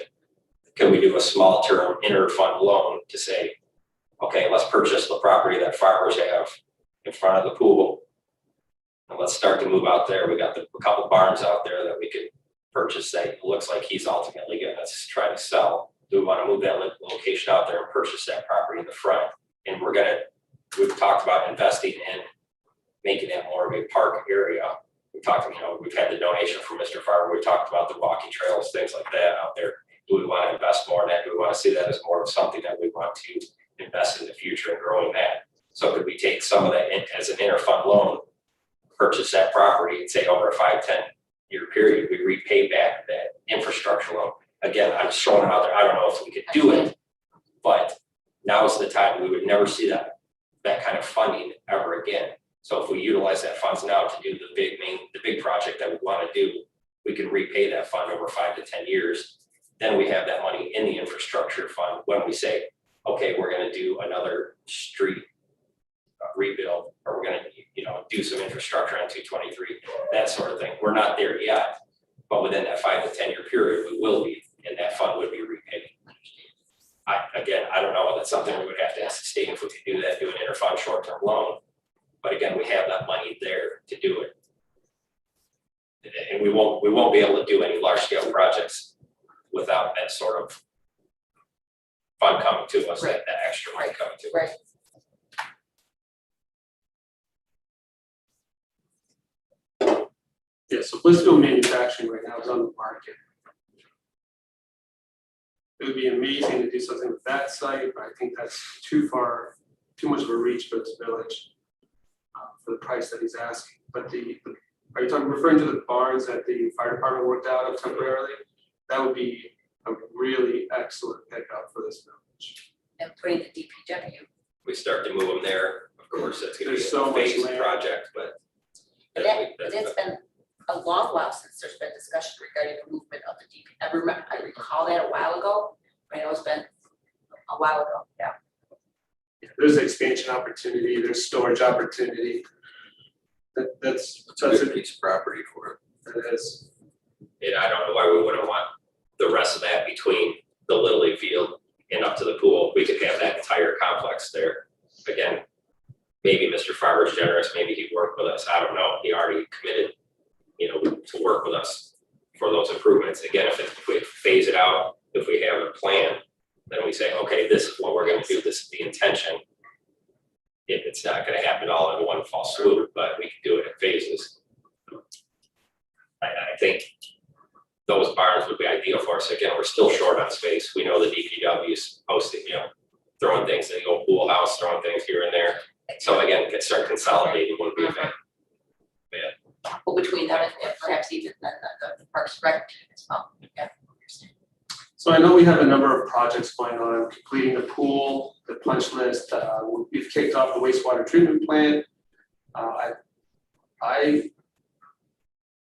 Speaker 7: Can we do a small term inter-fund loan to say, okay, let's purchase the property that farmers have in front of the pool. And let's start to move out there. We got a couple barns out there that we could purchase that it looks like he's ultimately going to try to sell. Do we want to move that location out there and purchase that property in the front? And we've talked about investing in making that more of a park area. We've had the donation from Mr. Farmer. We talked about the walking trails, things like that out there. Do we want to invest more in that? Do we want to see that as more of something that we want to invest in the future and growing that? So could we take some of that as an inter-fund loan, purchase that property and say over a 5-10 year period, we repay back that infrastructure loan? Again, I'm just throwing it out there. I don't know if we could do it, but now is the time. We would never see that kind of funding ever again. So if we utilize that funds now to do the big project that we want to do, we can repay that fund over 5 to 10 years. Then we have that money in the infrastructure fund when we say, okay, we're going to do another street rebuild, or we're going to, do some infrastructure on 223, that sort of thing. We're not there yet, but within that 5 to 10 year period, we will be, and that fund would be repaid. I don't know, that's something we would have to sustain if we could do that, do an inter-fund short-term loan. But again, we have that money there to do it. And we won't be able to do any large scale projects without that sort of fund coming to us, that extra money coming to us.
Speaker 5: Right.
Speaker 4: Yeah, so Blissfield manufacturing right now is on the market. It would be amazing to do something with that site, but I think that's too much of a reach for this village for the price that he's asking. But are you referring to the barns that the fire department worked out of temporarily? That would be a really excellent pickup for this village.
Speaker 5: And putting the DPW.
Speaker 7: We start to move them there, of course, that's gonna be
Speaker 4: There's so
Speaker 7: a
Speaker 4: much
Speaker 7: phased
Speaker 4: land.
Speaker 7: project, but.
Speaker 5: It's been a long while since there's been discussion regarding the movement of the DP. I recall that a while ago, but I know it's been a while ago, yeah.
Speaker 4: There's expansion opportunity, there's storage opportunity. That's
Speaker 6: It's a good piece of property for it.
Speaker 4: It is.
Speaker 7: And I don't know why we wouldn't want the rest of that between the Little League field and up to the pool. We could have that entire complex there. Again, maybe Mr. Farmer's generous, maybe he'd work with us. I don't know. He already committed, to work with us for those improvements. Again, if we phase it out, if we have a plan, then we say, okay, this is what we're going to do. This is the intention. It's not going to happen all in one fall swoop, but we can do it in phases. I think those barns would be ideal for us. Again, we're still short on space. We know the DPW is posting, throwing things in the old pool house, throwing things here and there. So again, could start consolidating wouldn't be a bad.
Speaker 5: Well, between that and perhaps even the Parks Rec as well, yeah.
Speaker 4: So I know we have a number of projects going on, completing the pool, the punch list. We've kicked off the wastewater treatment plant. I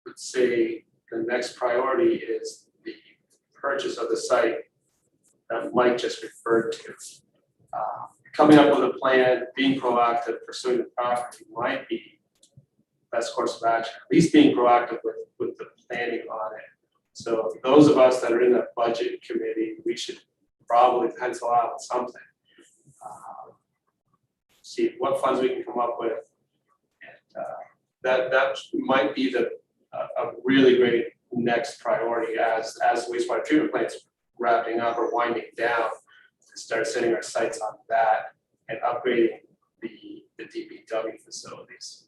Speaker 4: would say the next priority is the purchase of the site that Mike just referred to. Coming up with a plan, being proactive, pursuing the property might be best course of action, at least being proactive with the planning on it. So those of us that are in the budget committee, we should probably pencil out something. See what funds we can come up with. And that might be the a really great next priority as wastewater treatment plants wrapping up or winding down, to start setting our sights on that and upgrading the DPW facilities.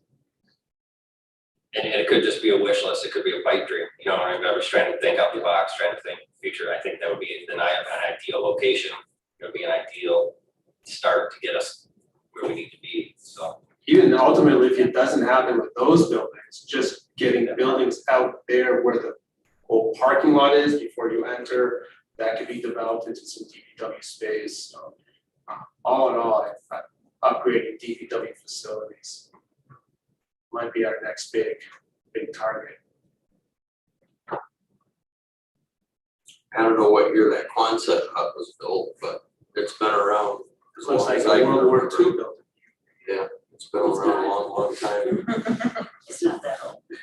Speaker 7: And it could just be a wish list, it could be a pipe dream, you know, I was trying to think out the box, trying to think future, I think that would be an ideal location. It would be an ideal start to get us where we need to be, so.
Speaker 4: Even ultimately, if it doesn't happen with those buildings, just getting the buildings out there where the whole parking lot is before you enter, that could be developed into some DPW space. So, all in all, upgrading DPW facilities might be our next big target.
Speaker 6: I don't know what year that Quonset hut was built, but it's been around as
Speaker 4: Looks
Speaker 6: long
Speaker 4: like
Speaker 6: as
Speaker 4: a
Speaker 6: I
Speaker 4: World War
Speaker 6: remember.
Speaker 4: II building.
Speaker 6: Yeah, it's been around a long time.
Speaker 10: It's not that old.
Speaker 6: Do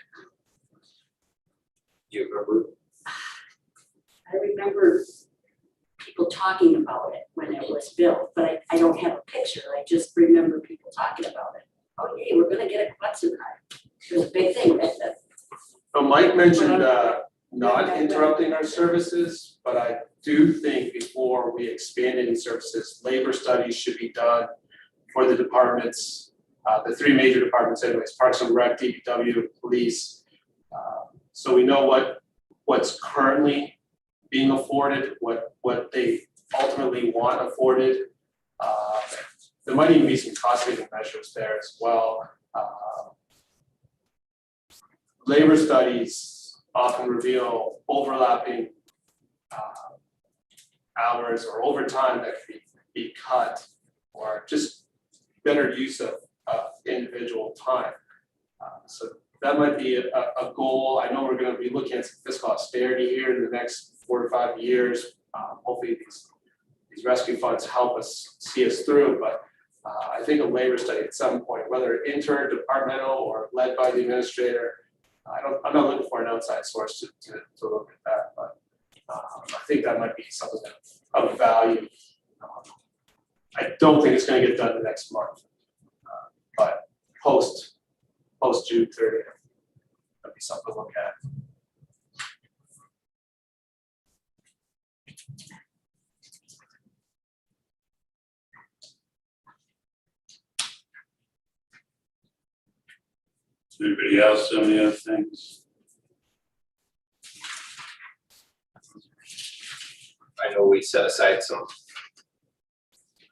Speaker 6: you remember?
Speaker 10: I remember people talking about it when it was built, but I don't have a picture. I just remember people talking about it. Oh, yeah, we're gonna get a Quonset hut. It was a big thing back then.
Speaker 4: So Mike mentioned not interrupting our services, but I do think before we expand any services, labor studies should be done for the departments, the three major departments anyways, Parks and Rec, DPW, Police. So we know what's currently being afforded, what they ultimately want afforded. There might even be some cost saving measures there as well. Labor studies often reveal overlapping hours or overtime that could be cut, or just better use of individual time. So that might be a goal. I know we're going to be looking at some fiscal austerity here in the next 4 to 5 years. Hopefully these rescue funds help us see us through, but I think a labor study at some point, whether interdepartmental or led by the administrator, I'm not looking for an outside source to look at that, but I think that might be something of value. I don't think it's going to get done the next month, but post June 30th, that'd be something to look at.
Speaker 2: Anybody else have any other things?
Speaker 7: I know we set aside some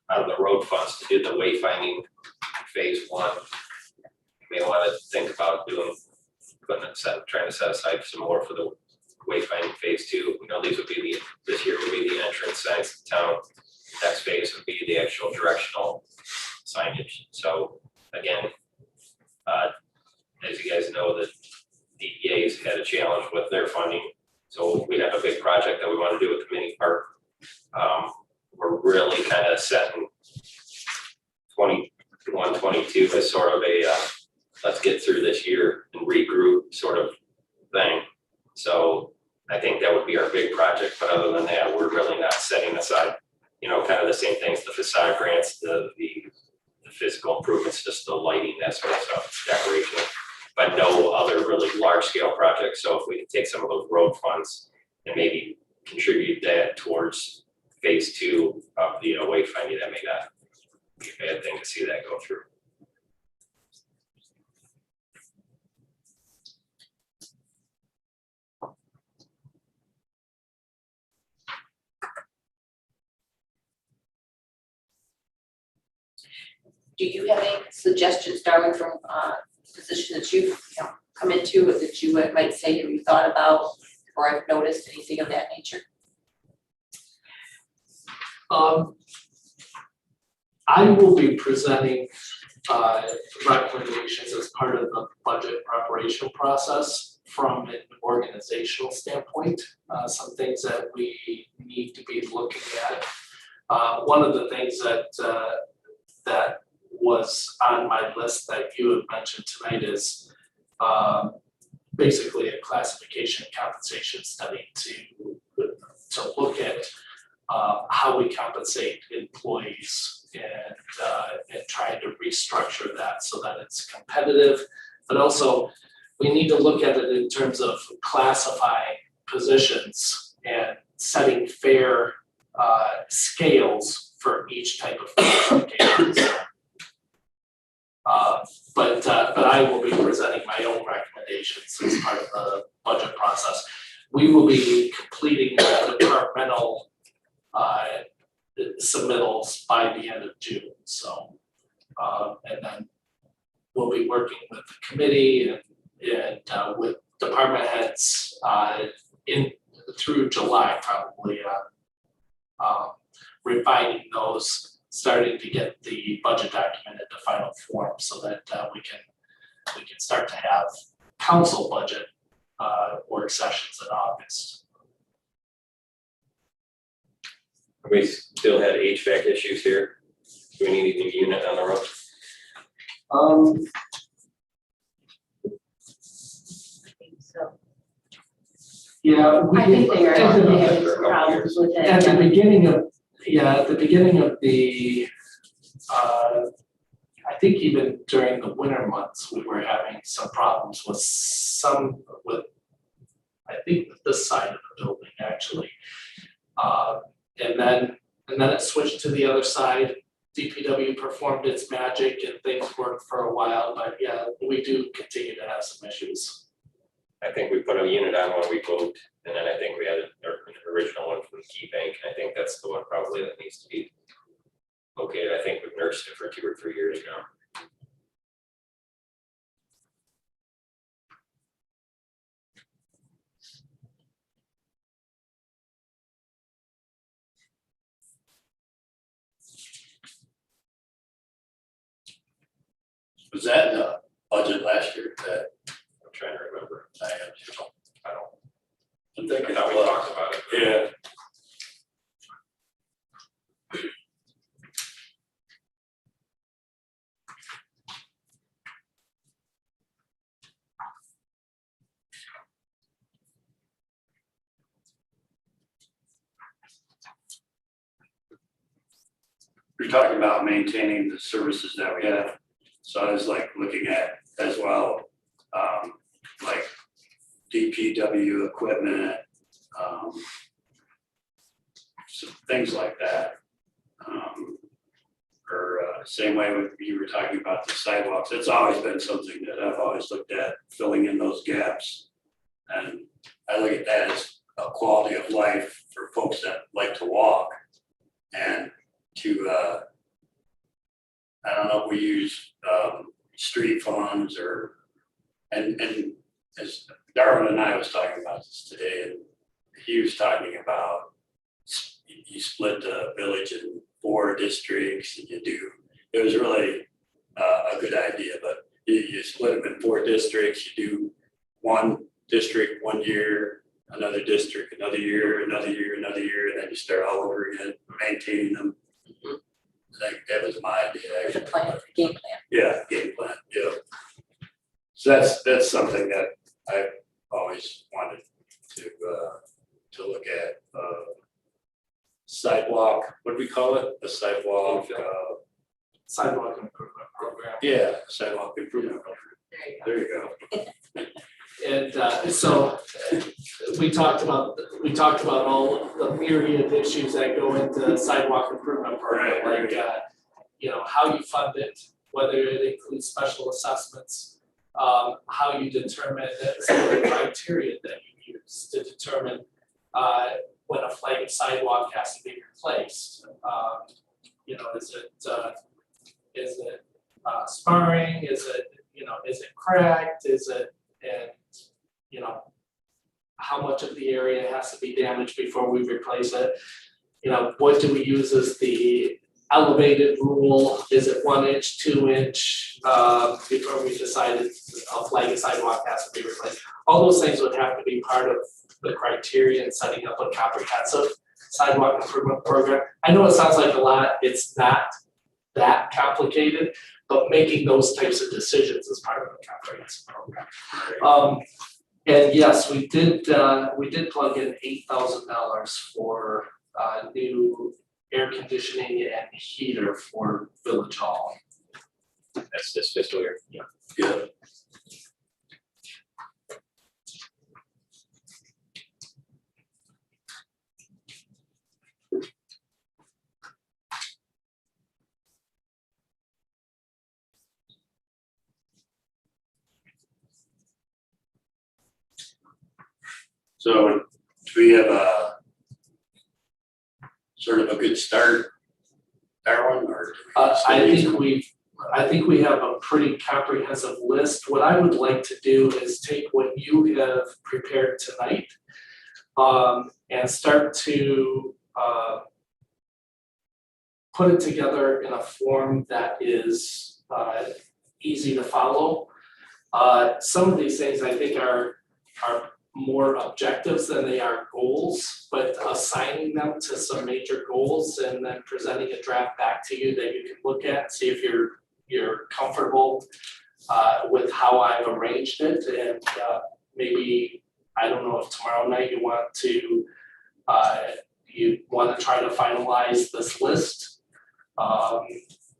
Speaker 7: out of the road funds to do the wayfinding phase 1. You may want to think about trying to set aside some more for the wayfinding phase 2. You know, these would be this year would be the entrance signs to town. Next phase would be the actual directional signage. So again, as you guys know, the DEA's had a challenge with their funding. So we have a big project that we want to do with the mini park. We're really kind of setting 21, 22 as sort of a let's get through this year and regroup sort of thing. So I think that would be our big project. But other than that, we're really not setting aside, you know, kind of the same things, the facade grants, the physical improvements, just the lighting, that sort of stuff, decoration, but no other really large scale projects. So if we can take some of those road funds and maybe contribute that towards phase 2 of the wayfinding, that may not be a bad thing to see that go through.
Speaker 5: Do you have any suggestions, Darwin, from positions that you've come into, or that you might say that you thought about, or I've noticed, anything of that nature?
Speaker 3: I will be presenting recommendations as part of the budget preparation process from an organizational standpoint, some things that we need to be looking at. One of the things that was on my list that you had mentioned tonight is basically a classification compensation study to look at how we compensate employees and trying to restructure that so that it's competitive, but also we need to look at it in terms of classifying positions and setting fair scales for each type of qualifications. But I will be presenting my own recommendations as part of the budget process. We will be completing the departmental submittals by the end of June, so. And then we'll be working with the committee and with department heads through July probably, refining those, starting to get the budget document into final form so that we can start to have council budget work sessions in August.
Speaker 7: We still had HVAC issues here. Do we need a new unit on the roof?
Speaker 10: I think so.
Speaker 3: Yeah, we
Speaker 10: I think they are,
Speaker 3: at the-
Speaker 10: they have some problems with it.
Speaker 3: At the beginning of the, I think even during the winter months, we were having some problems with I think this side of the building actually. And then it switched to the other side. DPW performed its magic and things worked for a while, but yeah, we do continue to have some issues.
Speaker 7: I think we put a unit on when we moved, and then I think we had an original one from the Key Bank, and I think that's the one probably that needs to be located. I think we've nursed it for 2 or 3 years now.
Speaker 11: Was that in the budget last year? That
Speaker 7: I'm trying to remember.
Speaker 11: I
Speaker 7: I'm
Speaker 11: think
Speaker 7: I
Speaker 11: it
Speaker 7: thought we
Speaker 11: was.
Speaker 7: talked about it.
Speaker 11: Yeah. We're talking about maintaining the services that we have. So I was like looking at as well, like DPW equipment, some things like that. Same way with you were talking about the sidewalks. It's always been something that I've always looked at, filling in those gaps. And I look at that as a quality of life for folks that like to walk and to, I don't know if we use street funds or, and as Darwin and I was talking about this today, and he was talking about you split the village in 4 districts and you do, it was really a good idea, but you split them in 4 districts, you do one district 1 year, another district another year, another year, another year, and then you start all over again, maintaining them. I think that was my idea.
Speaker 5: The plan, the game plan.
Speaker 11: Yeah, game plan, yeah. So that's something that I've always wanted to look at. Sidewalk, what do we call it? A sidewalk,
Speaker 3: Sidewalk improvement program.
Speaker 11: yeah, sidewalk improvement.
Speaker 5: There you go.
Speaker 11: There you go.
Speaker 3: And so we talked about all the myriad issues that go into sidewalk improvement program,
Speaker 11: Right,
Speaker 3: like how you fund it, whether it includes special assessments, how you determine some of the criteria that you use to determine when a flagged sidewalk has to be replaced. Is it sparring? Is it cracked? How much of the area has to be damaged before we replace it? What do we use as the elevated rule? Is it 1 inch, 2 inch, before we decided a flagged sidewalk has to be replaced? All those things would have to be part of the criteria in setting up a comprehensive sidewalk improvement program. I know it sounds like a lot, it's not that complicated, but making those types of decisions is part of the comprehensive program. And yes, we did plug in $8,000 for new air conditioning and heater for Village Hall.
Speaker 7: That's this fiscal year.
Speaker 11: Yeah. So do we have a sort of a good start, Darwin, or? do we still
Speaker 3: I
Speaker 11: need
Speaker 3: think
Speaker 11: some-
Speaker 3: I think we have a pretty comprehensive list. What I would like to do is take what you have prepared tonight and start to put it together in a form that is easy to follow. Some of these things I think are more objectives than they are goals, but assigning them to some major goals and then presenting a draft back to you that you can look at, see if you're comfortable with how I've arranged it, and maybe, I don't know if tomorrow night you want to try to finalize this list. I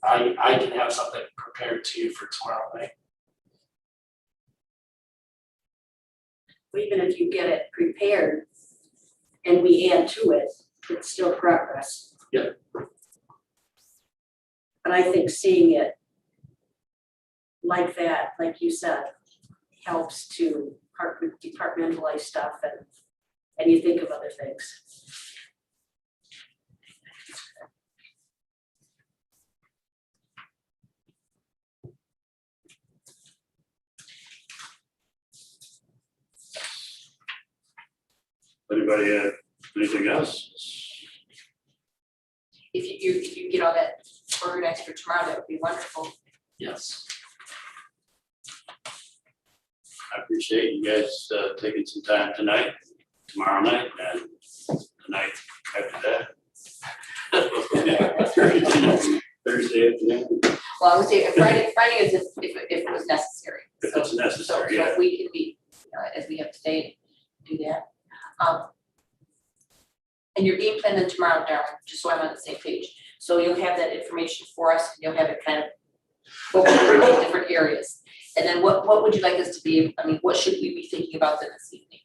Speaker 3: can have something prepared to you for tomorrow night.
Speaker 10: Even if you get it prepared and we add to it, it's still progress.
Speaker 3: Yeah.
Speaker 10: But I think seeing it like that, like you said, helps to departmentalize stuff and you think of other things.
Speaker 11: Anybody have anything else?
Speaker 5: If you get all that organized for tomorrow, that would be wonderful.
Speaker 3: Yes.
Speaker 11: I appreciate you guys taking some time tonight, tomorrow night, and the night after that. Thursday afternoon,
Speaker 5: Well, I would say Friday is if it was necessary.
Speaker 11: if it's
Speaker 5: So
Speaker 11: necessary,
Speaker 5: so
Speaker 11: yeah.
Speaker 5: if we can be, as we have today, do that. And your game plan then tomorrow, Darwin, just so I'm on the same page. So you'll have that information for us, and you'll have it kind of what we're doing in different areas. And then what would you like us to be, I mean, what should we be thinking about then this evening?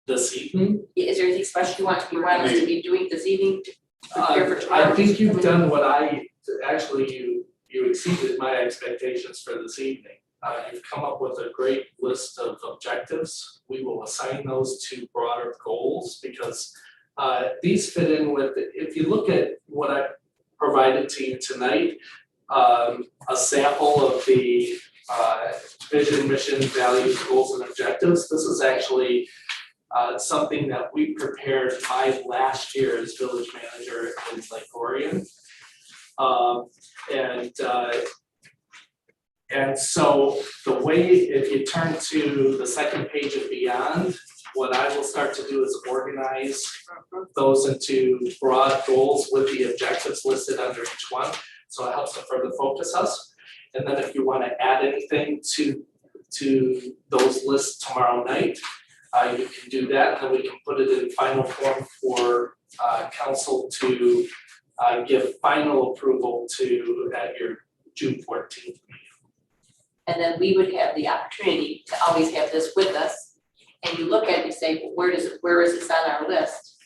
Speaker 3: This evening,
Speaker 5: Is there anything special you want us to be doing this evening to prepare for
Speaker 3: I
Speaker 5: tomorrow?
Speaker 3: think you've done what you exceeded my expectations for this evening. You've come up with a great list of objectives. We will assign those to broader goals because these fit in with, if you look at what I provided to you tonight, a sample of the vision, mission, values, goals, and objectives. This is actually something that we prepared my last year as village manager in Lake Orion. And so the way, if you turn to the second page of Beyond, what I will start to do is organize those into broad goals with the objectives listed under each one. So it helps to further focus us. And then if you want to add anything to those lists tomorrow night, you can do that, and then we can put it in final form for council to give final approval to at your June 14th meeting.
Speaker 5: And then we would have the opportunity to always have this with us. And you look at it and say, well, where is this on our list?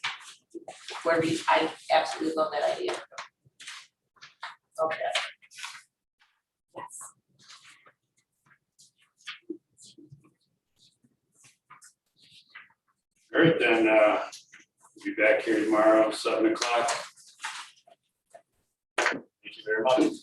Speaker 5: I absolutely love that idea. Okay. Yes.
Speaker 11: All right, then, we'll be back here tomorrow, 7 o'clock. Thank you very much.